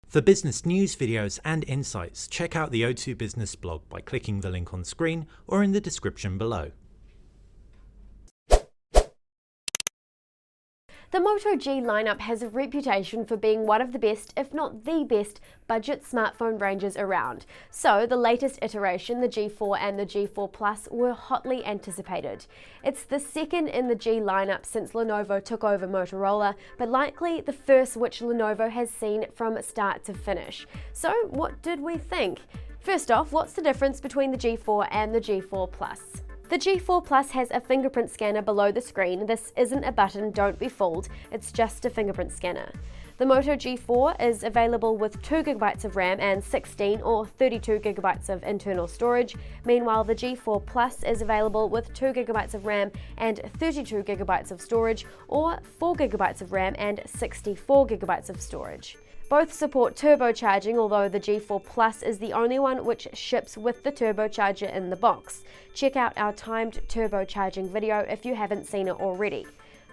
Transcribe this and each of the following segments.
For business news, videos and insights, check out the O2 Business blog by clicking the link on screen or in the description below. The Moto G lineup has a reputation for being one of the best, if not the best, budget smartphone ranges around. So the latest iteration, the G4 and the G4 Plus, were hotly anticipated. It's the second in the G lineup since Lenovo took over Motorola, but likely the first which Lenovo has seen from start to finish. So what did we think? First off, what's the difference between the G4 and the G4 Plus? The G4 Plus has a fingerprint scanner below the screen. This isn't a button, don't be fooled, it's just a fingerprint scanner. The Moto G4 is available with 2GB of RAM and 16 or 32GB of internal storage. Meanwhile, the G4 Plus is available with 2GB of RAM and 32GB of storage, or 4GB of RAM and 64GB of storage. Both support turbocharging, although the G4 Plus is the only one which ships with the turbocharger in the box. Check out our timed turbocharging video if you haven't seen it already.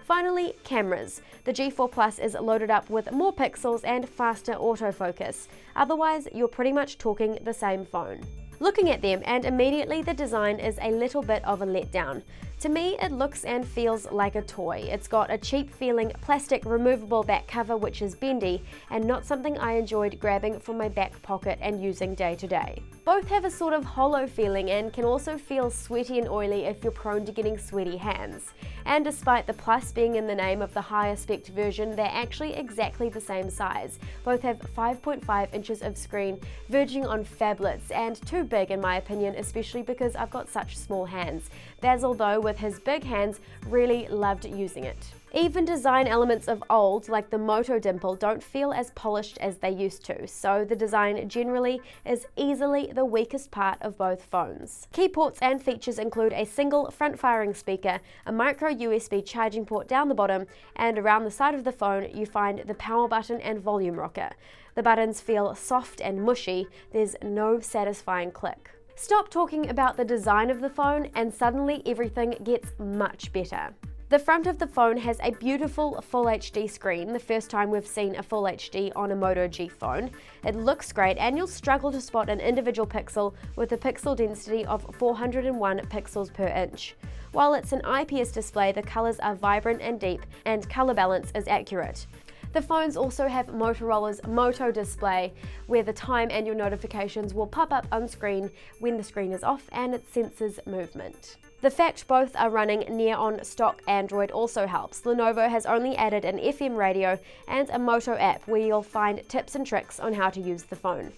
Finally, cameras. The G4 Plus is loaded up with more pixels and faster autofocus. Otherwise, you're pretty much talking the same phone. Looking at them, and immediately the design is a little bit of a letdown. To me, it looks and feels like a toy. It's got a cheap feeling plastic removable back cover which is bendy and not something I enjoyed grabbing from my back pocket and using day to day. Both have a sort of hollow feeling and can also feel sweaty and oily if you're prone to getting sweaty hands. And despite the Plus being in the name of the higher spec version, they're actually exactly the same size. Both have 5.5 inches of screen, verging on phablets, and too big in my opinion, especially because I've got such small hands. Basil, though, with his big hands, really loved using it. Even design elements of old, like the Moto dimple, don't feel as polished as they used to, so the design generally is easily the weakest part of both phones. Key ports and features include a single front-firing speaker, a micro USB charging port down the bottom, and around the side of the phone you find the power button and volume rocker. The buttons feel soft and mushy, there's no satisfying click. Stop talking about the design of the phone and suddenly everything gets much better. The front of the phone has a beautiful Full HD screen, the first time we've seen a Full HD on a Moto G phone. It looks great and you'll struggle to spot an individual pixel with a pixel density of 401 pixels per inch. While it's an IPS display, the colours are vibrant and deep and colour balance is accurate. The phones also have Motorola's Moto display, where the time and your notifications will pop up on screen when the screen is off and it senses movement. The fact both are running near on stock Android also helps. Lenovo has only added an FM radio and a Moto app where you'll find tips and tricks on how to use the phone.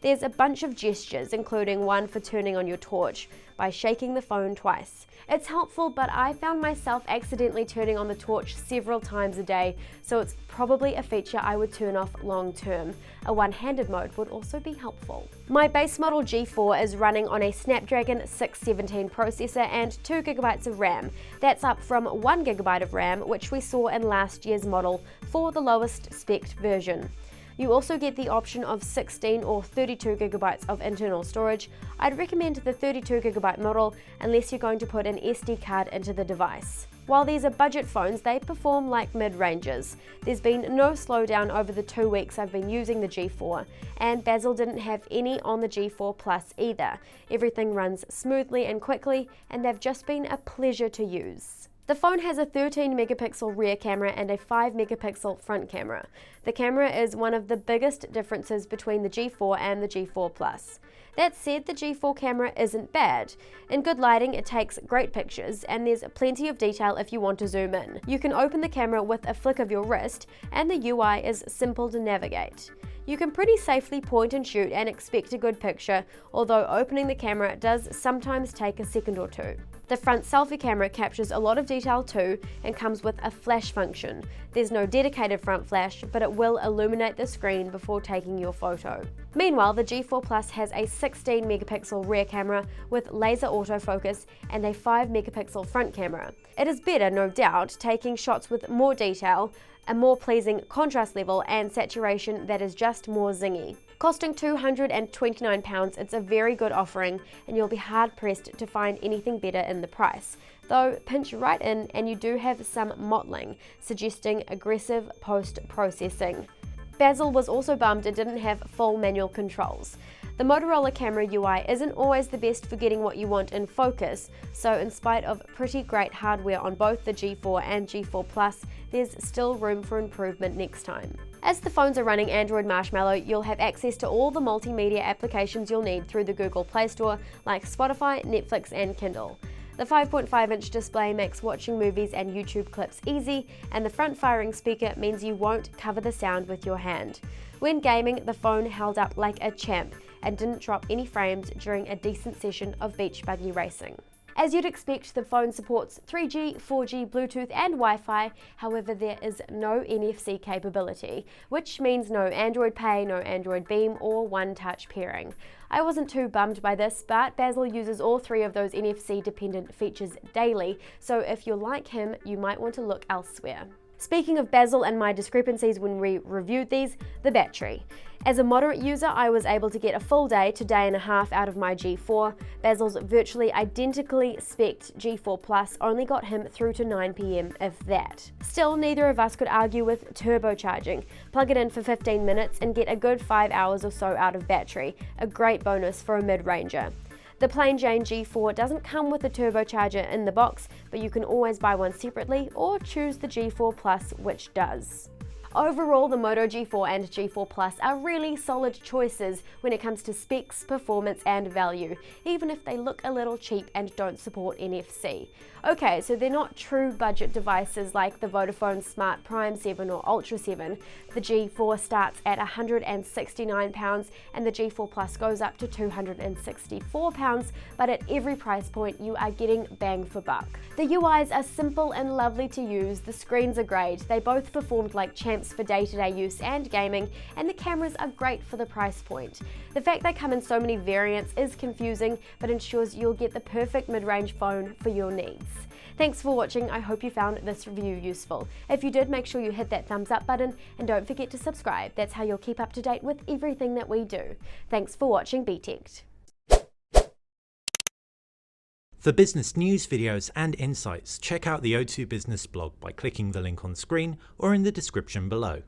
There's a bunch of gestures, including one for turning on your torch by shaking the phone twice. It's helpful, but I found myself accidentally turning on the torch several times a day, so it's probably a feature I would turn off long term. A one-handed mode would also be helpful. My base model G4 is running on a Snapdragon 617 processor and 2GB of RAM. That's up from 1GB of RAM, which we saw in last year's model for the lowest spec version. You also get the option of 16 or 32GB of internal storage. I'd recommend the 32GB model unless you're going to put an SD card into the device. While these are budget phones, they perform like mid-ranges. There's been no slowdown over the 2 weeks I've been using the G4, and Basil didn't have any on the G4 Plus either. Everything runs smoothly and quickly, and they've just been a pleasure to use. The phone has a 13 megapixel rear camera and a 5 megapixel front camera. The camera is one of the biggest differences between the G4 and the G4 Plus. That said, the G4 camera isn't bad. In good lighting, it takes great pictures, and there's plenty of detail if you want to zoom in. You can open the camera with a flick of your wrist, and the UI is simple to navigate. You can pretty safely point and shoot and expect a good picture, although opening the camera does sometimes take a second or two. The front selfie camera captures a lot of detail too and comes with a flash function. There's no dedicated front flash, but it will illuminate the screen before taking your photo. Meanwhile, the G4 Plus has a 16 megapixel rear camera with laser autofocus and a 5 megapixel front camera. It is better, no doubt, taking shots with more detail, a more pleasing contrast level and saturation that is just more zingy. Costing £229, it's a very good offering and you'll be hard pressed to find anything better in the price. Though pinch right in and you do have some mottling, suggesting aggressive post-processing. Basil was also bummed it didn't have full manual controls. The Motorola camera UI isn't always the best for getting what you want in focus, so in spite of pretty great hardware on both the G4 and G4 Plus, there's still room for improvement next time. As the phones are running Android Marshmallow, you'll have access to all the multimedia applications you'll need through the Google Play Store, like Spotify, Netflix and Kindle. The 5.5-inch display makes watching movies and YouTube clips easy, and the front-firing speaker means you won't cover the sound with your hand. When gaming, the phone held up like a champ and didn't drop any frames during a decent session of beach buggy racing. As you'd expect, the phone supports 3G, 4G, Bluetooth and Wi-Fi, however there is no NFC capability, which means no Android Pay, no Android Beam or One Touch pairing. I wasn't too bummed by this, but Basil uses all three of those NFC-dependent features daily, so if you're like him, you might want to look elsewhere. Speaking of Basil and my discrepancies when we reviewed these, the battery. As a moderate user, I was able to get a full day to day and a half out of my G4. Basil's virtually identically spec'd G4 Plus only got him through to 9 PM, if that. Still, neither of us could argue with turbocharging. Plug it in for 15 minutes and get a good 5 hours or so out of battery, a great bonus for a mid-ranger. The plain Jane G4 doesn't come with a turbocharger in the box, but you can always buy one separately or choose the G4 Plus, which does. Overall, the Moto G4 and G4 Plus are really solid choices when it comes to specs, performance and value, even if they look a little cheap and don't support NFC. Okay, so they're not true budget devices like the Vodafone Smart Prime 7 or Ultra 7. The G4 starts at £169 and the G4 Plus goes up to £264, but at every price point you are getting bang for buck. The UIs are simple and lovely to use, the screens are great, they both performed like champs for day-to-day use and gaming, and the cameras are great for the price point. The fact they come in so many variants is confusing, but ensures you'll get the perfect mid-range phone for your needs. Thanks for watching, I hope you found this review useful. If you did, make sure you hit that thumbs up button and don't forget to subscribe, that's how you'll keep up to date with everything that we do. Thanks for watching BTech. For business news, videos and insights, check out the O2 Business blog by clicking the link on screen or in the description below.